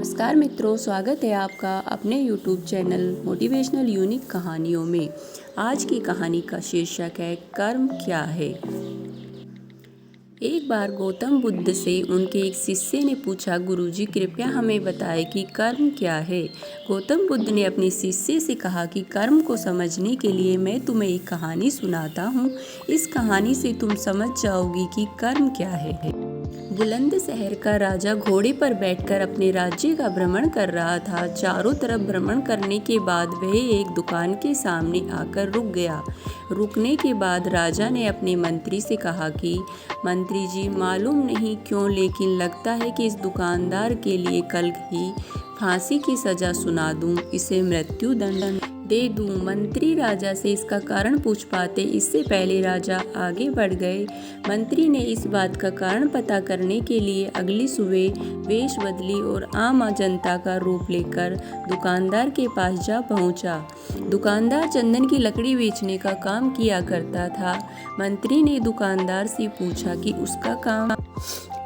नमस्कार मित्रों, स्वागत है आपका अपने YouTube चैनल मोटिवेशनल यूनिक कहानियों में। आज की कहानी का शीर्षक है कर्म क्या है। एक बार गौतम बुद्ध से उनके एक शिष्य ने पूछा, गुरुजी कृपया हमें बताएं कि कर्म क्या है। गौतम बुद्ध ने अपने शिष्य से कहा कि कर्म को समझने के लिए मैं तुम्हें एक कहानी सुनाता हूँ। इस कहानी से तुम समझ जाओगी कि कर्म क्या है। बुलंद शहर का राजा घोड़े पर बैठकर अपने राज्य का भ्रमण कर रहा था। चारों तरफ भ्रमण करने के बाद वह एक दुकान के सामने आकर रुक गया। रुकने के बाद राजा ने अपने मंत्री से कहा कि मंत्री जी, मालूम नहीं क्यों लेकिन लगता है कि इस दुकानदार के लिए कल ही फांसी की सजा सुना दूं, इसे मृत्यु दंड दे दूं। मंत्री राजा से इसका कारण पूछ पाते इससे पहले राजा आगे बढ़ गए। मंत्री ने इस बात का कारण पता करने के लिए अगली सुबह वेश बदली और आम जनता का रूप लेकर दुकानदार के पास जा पहुंचा। दुकानदार चंदन की लकड़ी बेचने का काम किया करता था। मंत्री ने दुकानदार से पूछा कि उसका काम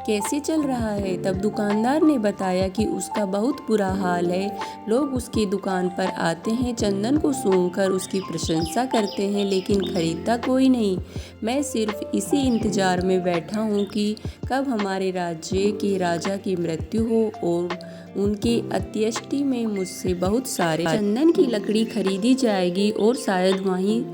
कैसे चल रहा है। तब दुकानदार ने बताया कि उसका बहुत बुरा हाल है। लोग उसकी दुकान पर आते हैं, चंदन को सूंघकर उसकी प्रशंसा करते हैं, लेकिन खरीदता कोई नहीं। मैं सिर्फ इसी इंतजार में बैठा हूँ कि कब हमारे राज्य के राजा की मृत्यु हो और उनके अंत्येष्टि में मुझसे बहुत सारे चंदन की लकड़ी खरीदी जाएगी और शायद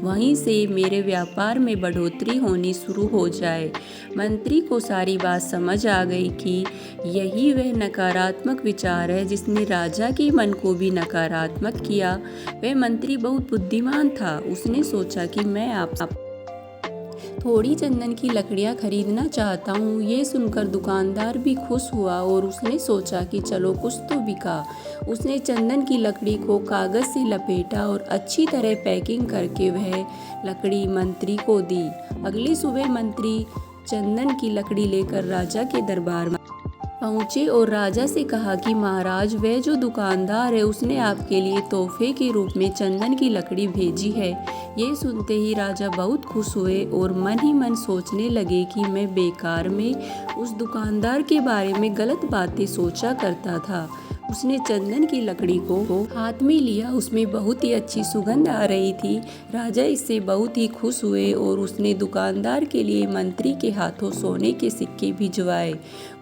वहीं से मेरे व्यापार में बढ़ोतरी होनी शुरू हो जाए। मंत्री को सारी बात समझ आ गई कि यही वह नकारात्मक विचार है जिसने राजा के मन को भी नकारात्मक किया। वह मंत्री बहुत बुद्धिमान था। उसने सोचा कि मैं आप थोड़ी चंदन की लकड़ियां खरीदना चाहता हूँ। ये सुनकर दुकानदार भी खुश हुआ और उसने सोचा कि चलो कुछ तो बिका। उसने चंदन की लकड़ी को कागज से लपेटा और अच्छी तरह पैकिंग करके वह लकड़ी मंत्री को दी। अगली सुबह मंत्री चंदन की लकड़ी लेकर राजा के दरबार में पहुँचे और राजा से कहा कि महाराज, वह जो दुकानदार है उसने आपके लिए तोहफे के रूप में चंदन की लकड़ी भेजी है। ये सुनते ही राजा बहुत खुश हुए और मन ही मन सोचने लगे कि मैं बेकार में उस दुकानदार के बारे में गलत बातें सोचा करता था। उसने चंदन की लकड़ी को हाथ में लिया। उसमें बहुत ही अच्छी सुगंध आ रही थी। राजा इससे बहुत ही खुश हुए और उसने दुकानदार के लिए मंत्री के हाथों सोने के सिक्के भिजवाए।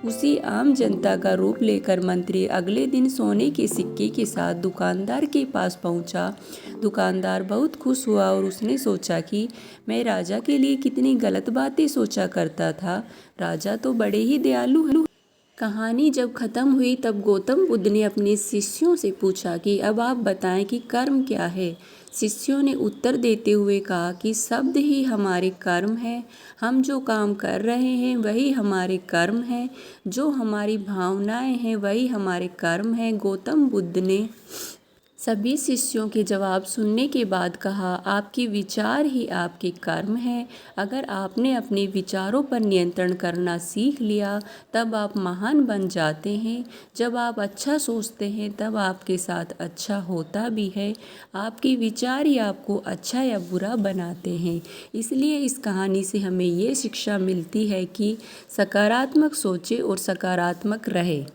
उसी आम जनता का रूप लेकर मंत्री अगले दिन सोने के सिक्के के साथ दुकानदार के पास पहुंचा। दुकानदार बहुत खुश हुआ और उसने सोचा कि मैं राजा के लिए कितनी गलत बातें सोचा करता था। राजा तो बड़े ही दयालु हैं। कहानी जब खत्म हुई तब गौतम बुद्ध ने अपने शिष्यों से पूछा कि अब आप बताएं कि कर्म क्या है। शिष्यों ने उत्तर देते हुए कहा कि शब्द ही हमारे कर्म है। हम जो काम कर रहे हैं वही हमारे कर्म है। जो हमारी भावनाएं हैं वही हमारे कर्म है। गौतम बुद्ध ने सभी शिष्यों के जवाब सुनने के बाद कहा, आपके विचार ही आपके कर्म हैं। अगर आपने अपने विचारों पर नियंत्रण करना सीख लिया तब आप महान बन जाते हैं। जब आप अच्छा सोचते हैं तब आपके साथ अच्छा होता भी है। आपके विचार ही आपको अच्छा या बुरा बनाते हैं। इसलिए इस कहानी से हमें ये शिक्षा मिलती है कि सकारात्मक सोचें और सकारात्मक रहें।